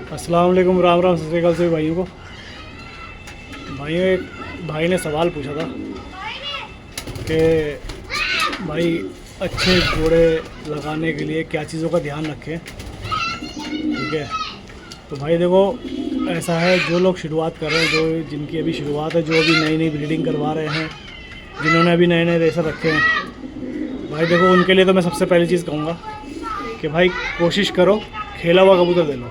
अस्सलाम वालेकुम, राम राम, सत श्री अकाल सभी भाइयों को। भाइयों, एक भाई ने सवाल पूछा था कि भाई अच्छे घोड़े लगाने के लिए क्या चीज़ों का ध्यान रखें। ठीक है, तो भाई देखो ऐसा है, जो लोग शुरुआत कर रहे हैं, जो जिनकी अभी शुरुआत है, जो अभी नई नई ब्रीडिंग करवा रहे हैं, जिन्होंने अभी नए नए रेसर रखे हैं, भाई देखो उनके लिए तो मैं सबसे पहली चीज़ कहूँगा कि भाई कोशिश करो खेला हुआ कबूतर दे लो।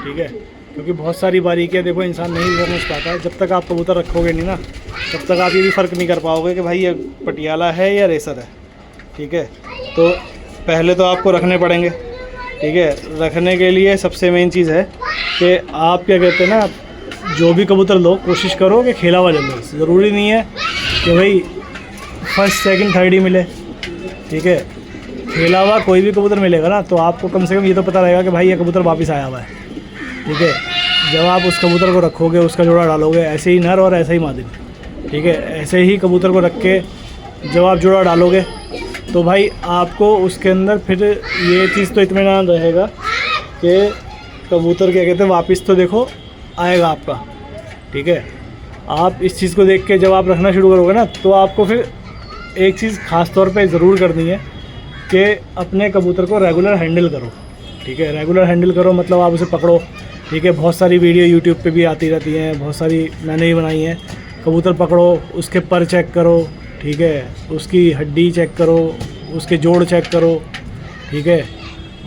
ठीक है, क्योंकि बहुत सारी बारीकियाँ देखो इंसान नहीं समझ पाता है। जब तक आप कबूतर रखोगे नहीं ना, तब तक आप ये भी फ़र्क नहीं कर पाओगे कि भाई ये पटियाला है या रेसर है। ठीक है, तो पहले तो आपको रखने पड़ेंगे। ठीक है, रखने के लिए सबसे मेन चीज़ है कि आप क्या कहते हैं ना, जो भी कबूतर लो कोशिश करो कि खेला हुआ ले लो। ज़रूरी नहीं है कि भाई फर्स्ट सेकंड थर्ड ही मिले। ठीक है, खेला हुआ कोई भी कबूतर मिलेगा ना, तो आपको कम से कम ये तो पता रहेगा कि भाई ये कबूतर वापस आया हुआ है। ठीक है, जब आप उस कबूतर को रखोगे, उसका जोड़ा डालोगे, ऐसे ही नर और ऐसे ही मादी। ठीक है, ऐसे ही कबूतर को रख के जब आप जोड़ा डालोगे तो भाई आपको उसके अंदर फिर ये चीज़ तो इत्मीनान रहेगा कि कबूतर क्या कहते हैं वापस तो देखो आएगा आपका। ठीक है, आप इस चीज़ को देख के जब आप रखना शुरू करोगे ना, तो आपको फिर एक चीज़ ख़ास तौर पे ज़रूर करनी है कि अपने कबूतर को रेगुलर हैंडल करो। ठीक है, रेगुलर हैंडल करो मतलब आप उसे पकड़ो। ठीक है, बहुत सारी वीडियो यूट्यूब पे भी आती रहती हैं, बहुत सारी मैंने ही बनाई हैं। कबूतर पकड़ो, उसके पर चेक करो। ठीक है, उसकी हड्डी चेक करो, उसके जोड़ चेक करो। ठीक है,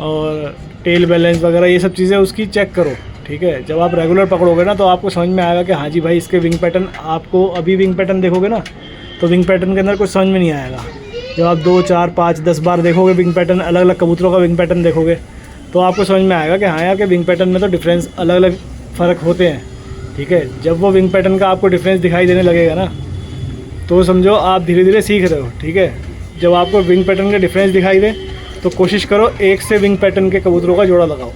और टेल बैलेंस वगैरह ये सब चीज़ें उसकी चेक करो। ठीक है, जब आप रेगुलर पकड़ोगे ना, तो आपको समझ में आएगा कि हाँ जी भाई इसके विंग पैटर्न, आपको अभी विंग पैटर्न देखोगे ना, तो विंग पैटर्न के अंदर कुछ समझ में नहीं आएगा। जब आप 2, 4, 5, 10 बार देखोगे विंग पैटर्न, अलग अलग कबूतरों का विंग पैटर्न देखोगे, तो आपको समझ में आएगा कि हाँ यार के विंग पैटर्न में तो डिफरेंस, अलग अलग फ़र्क होते हैं। ठीक है, जब वो विंग पैटर्न का आपको डिफरेंस दिखाई देने लगेगा ना, तो समझो आप धीरे धीरे सीख रहे हो। ठीक है, जब आपको विंग पैटर्न का डिफरेंस दिखाई दे तो कोशिश करो एक से विंग पैटर्न के कबूतरों का जोड़ा लगाओ।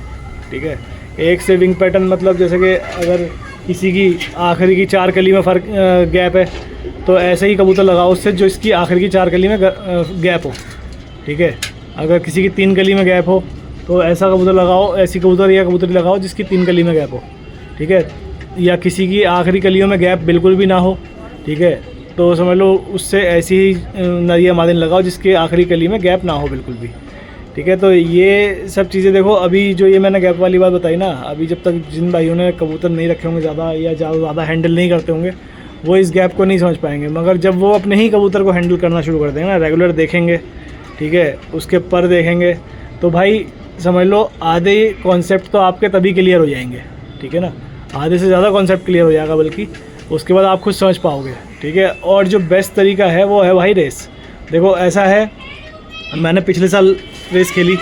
ठीक है, एक से विंग पैटर्न मतलब जैसे कि अगर किसी की आखिरी की 4 कली में फ़र्क गैप है, तो ऐसे ही कबूतर लगाओ उससे जो इसकी आखिरी की 4 कली में गैप हो। ठीक है, अगर किसी की 3 कली में गैप हो तो ऐसा कबूतर लगाओ, ऐसी कबूतर या कबूतरी लगाओ जिसकी 3 कली में गैप हो। ठीक है, या किसी की आखिरी कलियों में गैप बिल्कुल भी ना हो। ठीक है, तो समझ लो उससे ऐसी ही नरिया मादिन लगाओ जिसके आखिरी कली में गैप ना हो बिल्कुल भी। ठीक है, तो ये सब चीज़ें देखो, अभी जो ये मैंने गैप वाली बात बताई ना, अभी जब तक जिन भाइयों ने कबूतर नहीं रखे होंगे ज़्यादा या ज़्यादा हैंडल नहीं करते होंगे, वो इस गैप को नहीं समझ पाएंगे। मगर जब वो अपने ही कबूतर को हैंडल करना शुरू कर देंगे ना, रेगुलर देखेंगे, ठीक है, उसके पर देखेंगे, तो भाई समझ लो आधे कॉन्सेप्ट तो आपके तभी क्लियर हो जाएंगे। ठीक है ना, आधे से ज़्यादा कॉन्सेप्ट क्लियर हो जाएगा, बल्कि उसके बाद आप खुद समझ पाओगे। ठीक है, और जो बेस्ट तरीका है वो है भाई रेस। देखो ऐसा है, मैंने पिछले साल रेस खेली।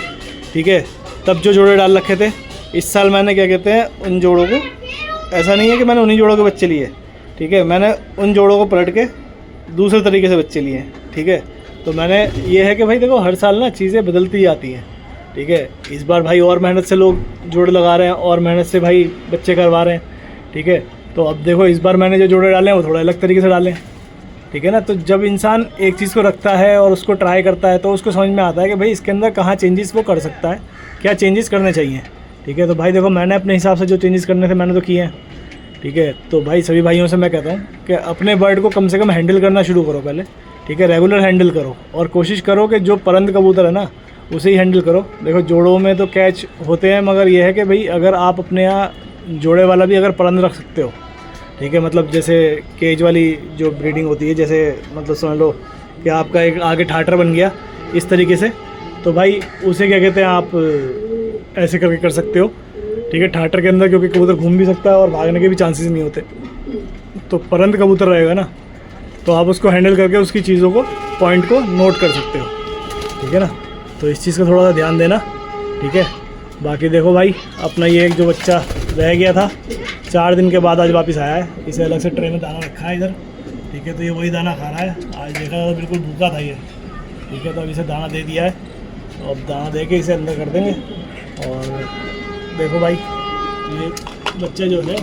ठीक है, तब जो जोड़े डाल रखे थे, इस साल मैंने क्या कहते हैं उन जोड़ों को, ऐसा नहीं है कि मैंने उन्हीं जोड़ों के बच्चे लिए। ठीक है, मैंने उन जोड़ों को पलट के दूसरे तरीके से बच्चे लिए। ठीक है, तो मैंने ये है कि भाई देखो हर साल ना चीज़ें बदलती जाती हैं। ठीक है, इस बार भाई और मेहनत से लोग जोड़े लगा रहे हैं, और मेहनत से भाई बच्चे करवा रहे हैं। ठीक है, तो अब देखो इस बार मैंने जो जोड़े डाले हैं वो थोड़ा अलग तरीके से डाले हैं। ठीक है ना, तो जब इंसान एक चीज़ को रखता है और उसको ट्राई करता है, तो उसको समझ में आता है कि भाई इसके अंदर कहाँ चेंजेस वो कर सकता है, क्या चेंजेस करने चाहिए। ठीक है, तो भाई देखो मैंने अपने हिसाब से जो चेंजेस करने थे मैंने तो किए हैं। ठीक है, तो भाई सभी भाइयों से मैं कहता हूँ कि अपने बर्ड को कम से कम हैंडल करना शुरू करो पहले। ठीक है, रेगुलर हैंडल करो, और कोशिश करो कि जो परंद कबूतर है ना उसे ही हैंडल करो। देखो जोड़ों में तो कैच होते हैं, मगर ये है कि भाई अगर आप अपने यहाँ जोड़े वाला भी अगर परंद रख सकते हो, ठीक है, मतलब जैसे केज वाली जो ब्रीडिंग होती है, जैसे मतलब समझ लो कि आपका एक आगे ठाटर बन गया इस तरीके से, तो भाई उसे क्या कहते हैं आप ऐसे करके कर सकते हो। ठीक है, ठाटर के अंदर क्योंकि कबूतर घूम भी सकता है और भागने के भी चांसेस नहीं होते, तो परंद कबूतर रहेगा ना, तो आप उसको हैंडल करके उसकी चीज़ों को, पॉइंट को नोट कर सकते हो। ठीक है ना, तो इस चीज़ का थोड़ा सा ध्यान देना। ठीक है, बाकी देखो भाई अपना ये एक जो बच्चा रह गया था 4 दिन के बाद आज वापस आया है। इसे अलग से ट्रे में दाना रखा है इधर। ठीक है, तो ये वही दाना खा रहा है। आज देखा तो बिल्कुल भूखा था ये। ठीक है, तो अब इसे दाना दे दिया है, तो अब दाना दे के इसे अंदर कर देंगे। और देखो भाई ये बच्चा जो है,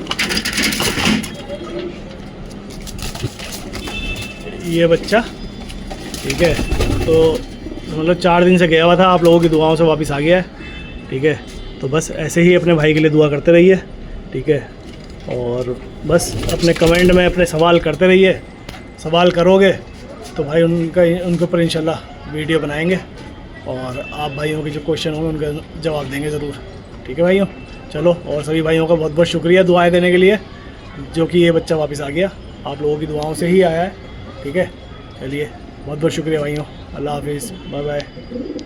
ये बच्चा, ठीक है, तो मतलब 4 दिन से गया हुआ था, आप लोगों की दुआओं से वापस आ गया है। ठीक है, तो बस ऐसे ही अपने भाई के लिए दुआ करते रहिए, ठीक है। और बस अपने कमेंट में अपने सवाल करते रहिए, सवाल करोगे तो भाई उनके ऊपर इंशाल्लाह वीडियो बनाएंगे और आप भाइयों के जो क्वेश्चन होंगे उनका जवाब देंगे ज़रूर, ठीक है भाइयों। चलो, और सभी भाइयों का बहुत बहुत शुक्रिया दुआएं देने के लिए, जो कि ये बच्चा वापस आ गया, आप लोगों की दुआओं से ही आया है, ठीक है। चलिए, बहुत बहुत शुक्रिया भाइयों, अल्लाह हाफिज़, बाय बाय।